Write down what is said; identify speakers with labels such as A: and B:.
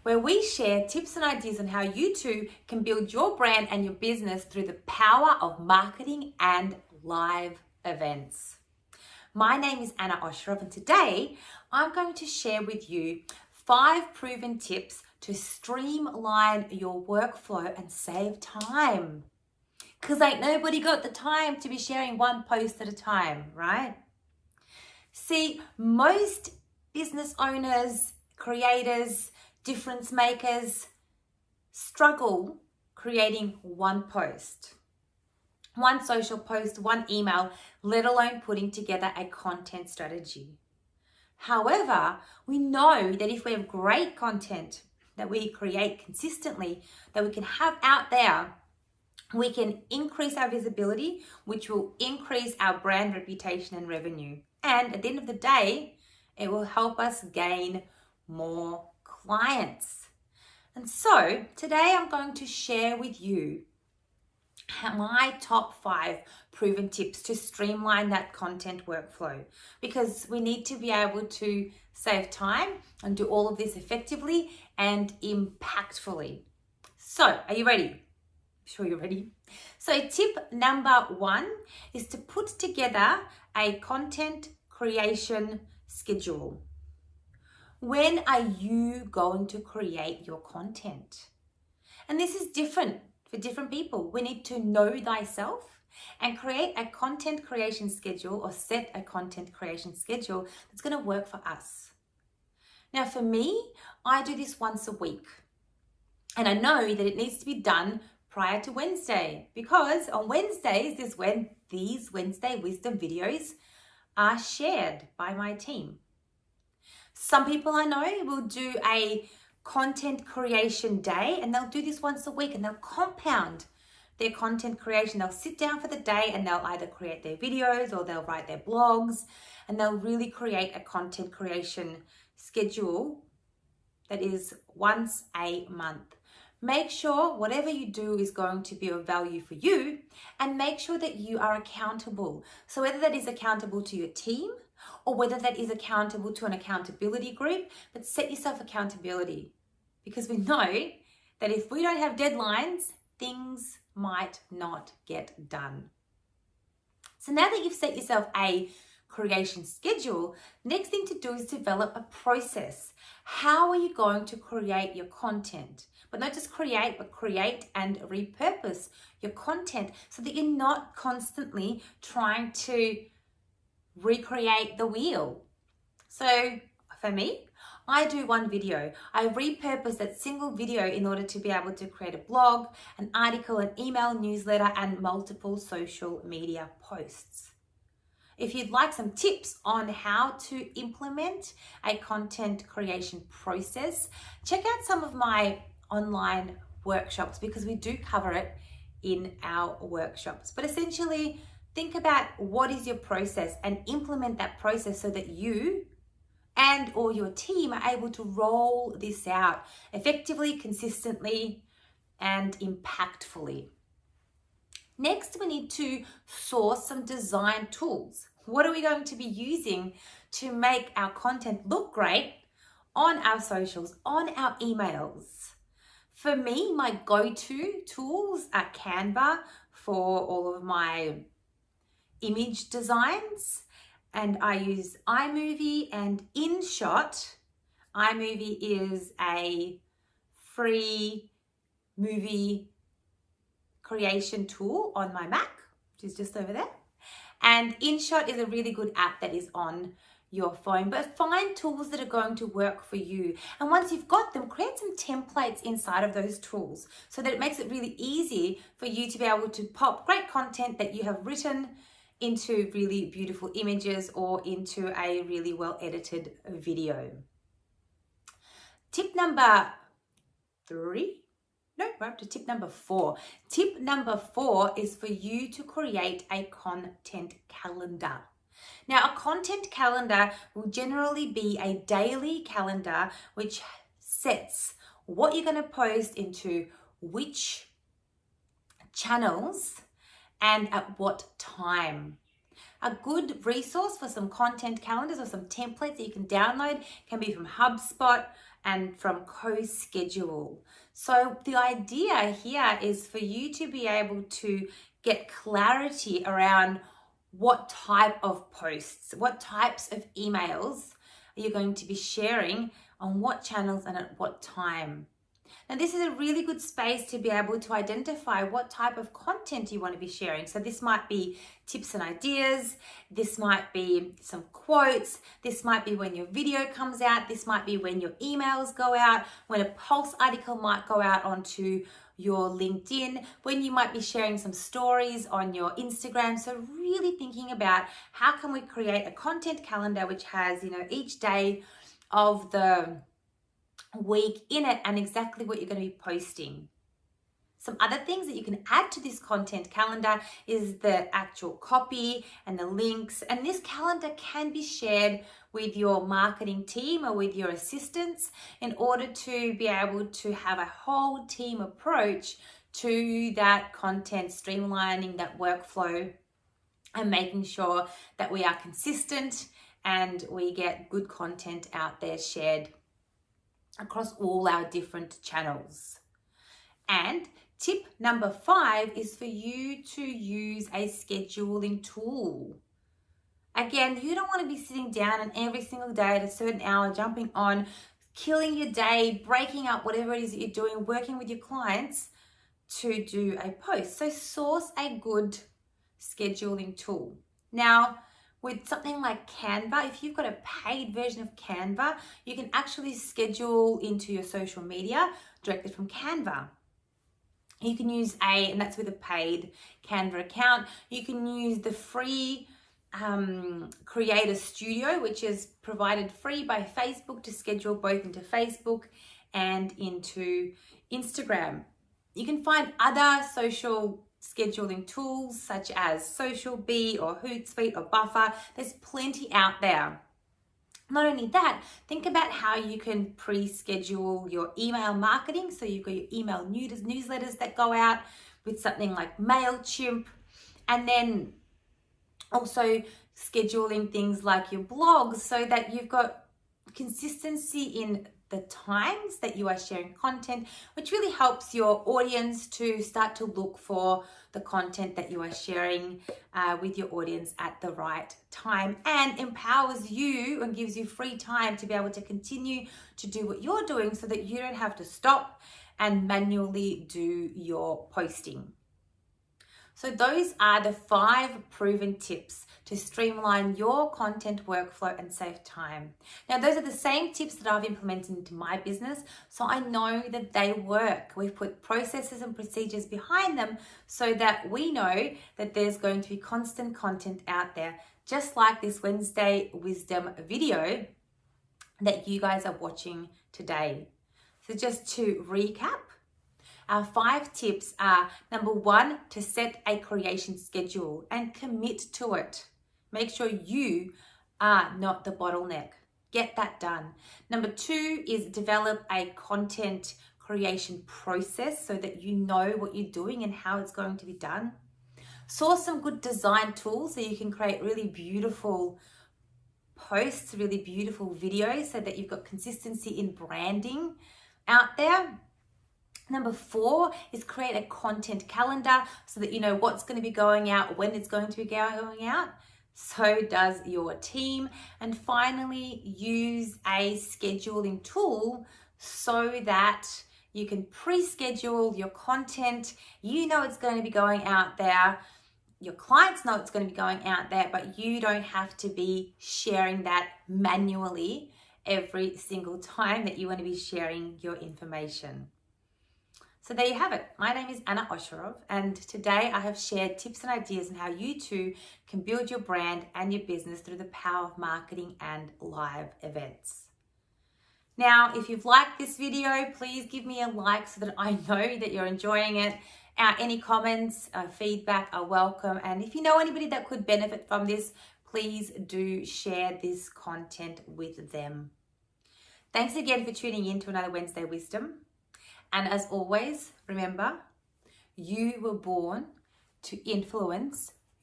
A: where we share tips and ideas on how you too can build your brand and your business through the power of marketing and live events. My name is Anna Osherov, and today I'm going to share with you 5 proven tips to streamline your workflow and save time. Because ain't nobody got the time to be sharing one post at a time, right? See, most business owners, creators, difference makers struggle creating one post, one social post, one email, let alone putting together a content strategy. However, we know that if we have great content that we create consistently, that we can have out there, we can increase our visibility, which will increase our brand reputation and revenue. And at the end of the day, it will help us gain more clients. And so today I'm going to share with you my top 5 proven tips to streamline that content workflow, because we need to be able to save time and do all of this effectively and impactfully. So are you ready? Sure you're ready? So tip number 1 is to put together a content creation schedule. When are you going to create your content? And this is different for different people. We need to know thyself and create a content creation schedule, or set a content creation schedule that's going to work for us. Now for me, I do this once a week. And I know that it needs to be done prior to Wednesday, because on Wednesdays is when these Wednesday wisdom videos are shared by my team. Some people I know will do a content creation day, and they'll do this once a week, and they'll compound their content creation. They'll sit down for the day and they'll either create their videos or they'll write their blogs, and they'll really create a content creation schedule that is once a month. Make sure whatever you do is going to be of value for you, and make sure that you are accountable. So whether that is accountable to your team or whether that is accountable to an accountability group, but set yourself accountability, because we know that if we don't have deadlines, things might not get done. So now that you've set yourself a creation schedule, next thing to do is develop a process. How are you going to create your content? But not just create, but create and repurpose your content so that you're not constantly trying to recreate the wheel. So for me, I do one video. I repurpose that single video in order to be able to create a blog, an article, an email newsletter, and multiple social media posts. If you'd like some tips on how to implement a content creation process, check out some of my online workshops, because we do cover it in our workshops. But essentially, think about what is your process and implement that process so that you and or your team are able to roll this out effectively, consistently, and impactfully. Next, we need to source some design tools. What are we going to be using to make our content look great on our socials, on our emails? For me, my go-to tools are Canva for all of my image designs, and I use iMovie and inShot. iMovie is a free movie creation tool on my Mac, which is just over there. And inShot is a really good app that is on your phone. But find tools that are going to work for you. And once you've got them, create some templates inside of those tools so that it makes it really easy for you to be able to pop great content that you have written into really beautiful images or into a really well edited video. Tip number 3. No, we're up to tip number 4. Tip number 4 is for you to create a content calendar. Now, a content calendar will generally be a daily calendar which sets what you're going to post into which channels and at what time. A good resource for some content calendars or some templates that you can download can be from HubSpot, and from co-schedule. So the idea here is for you to be able to get clarity around what type of posts, what types of emails are you going to be sharing on what channels and at what time. Now, this is a really good space to be able to identify what type of content you want to be sharing. So this might be tips and ideas. This might be some quotes. This might be when your video comes out. This might be when your emails go out, when a Pulse article might go out onto your LinkedIn, when you might be sharing some stories on your Instagram. So really thinking about how can we create a content calendar which has, each day of the week in it and exactly what you're going to be posting. Some other things that you can add to this content calendar is the actual copy and the links. And this calendar can be shared with your marketing team or with your assistants in order to be able to have a whole team approach to that content, streamlining that workflow and making sure that we are consistent and we get good content out there shared across all our different channels. And tip number 5 is for you to use a scheduling tool. Again, you don't want to be sitting down and every single day at a certain hour, jumping on, killing your day, breaking up whatever it is that you're doing, working with your clients to do a post. So source a good scheduling tool. Now, with something like Canva, if you've got a paid version of Canva, you can actually schedule into your social media directly from Canva. You can use and that's with a paid Canva account. You can use the free Creator Studio, which is provided free by Facebook to schedule both into Facebook and into Instagram. You can find other social scheduling tools such as Social Bee or Hootsuite or Buffer. There's plenty out there. Not only that, think about how you can pre-schedule your email marketing. So you've got your email newsletters that go out with something like MailChimp, and then also scheduling things like your blogs so that you've got consistency in the times that you are sharing content, which really helps your audience to start to look for the content that you are sharing with your audience at the right time, and empowers you and gives you free time to be able to continue to do what you're doing so that you don't have to stop and manually do your posting. So those are the 5 proven tips to streamline your content workflow and save time. Now, those are the same tips that I've implemented into my business, so I know that they work. We've put processes and procedures behind them so that we know that there's going to be constant content out there, just like this Wednesday Wisdom video that you guys are watching today. So just to recap, our 5 tips are: number 1, to set a creation schedule and commit to it. Make sure you are not the bottleneck. Get that done. Number 2 is develop a content creation process so that you know what you're doing and how it's going to be done. Source some good design tools so you can create really beautiful posts, really beautiful videos so that you've got consistency in branding out there. Number 4 is create a content calendar so that you know what's going to be going out, when it's going to be going out. So does your team. And finally, use a scheduling tool so that you can pre-schedule your content. You know it's going to be going out there. Your clients know it's going to be going out there, but you don't have to be sharing that manually every single time that you want to be sharing your information. So there you have it. My name is Anna Osherov, and today I have shared tips and ideas on how you too can build your brand and your business through the power of marketing and live events. Now, if you've liked this video, please give me a like so that I know that you're enjoying it. Any comments, feedback are welcome. And if you know anybody that could benefit from this, please do share this content with them. Thanks again for tuning in to another Wednesday Wisdom. And as always, remember, you were born to influence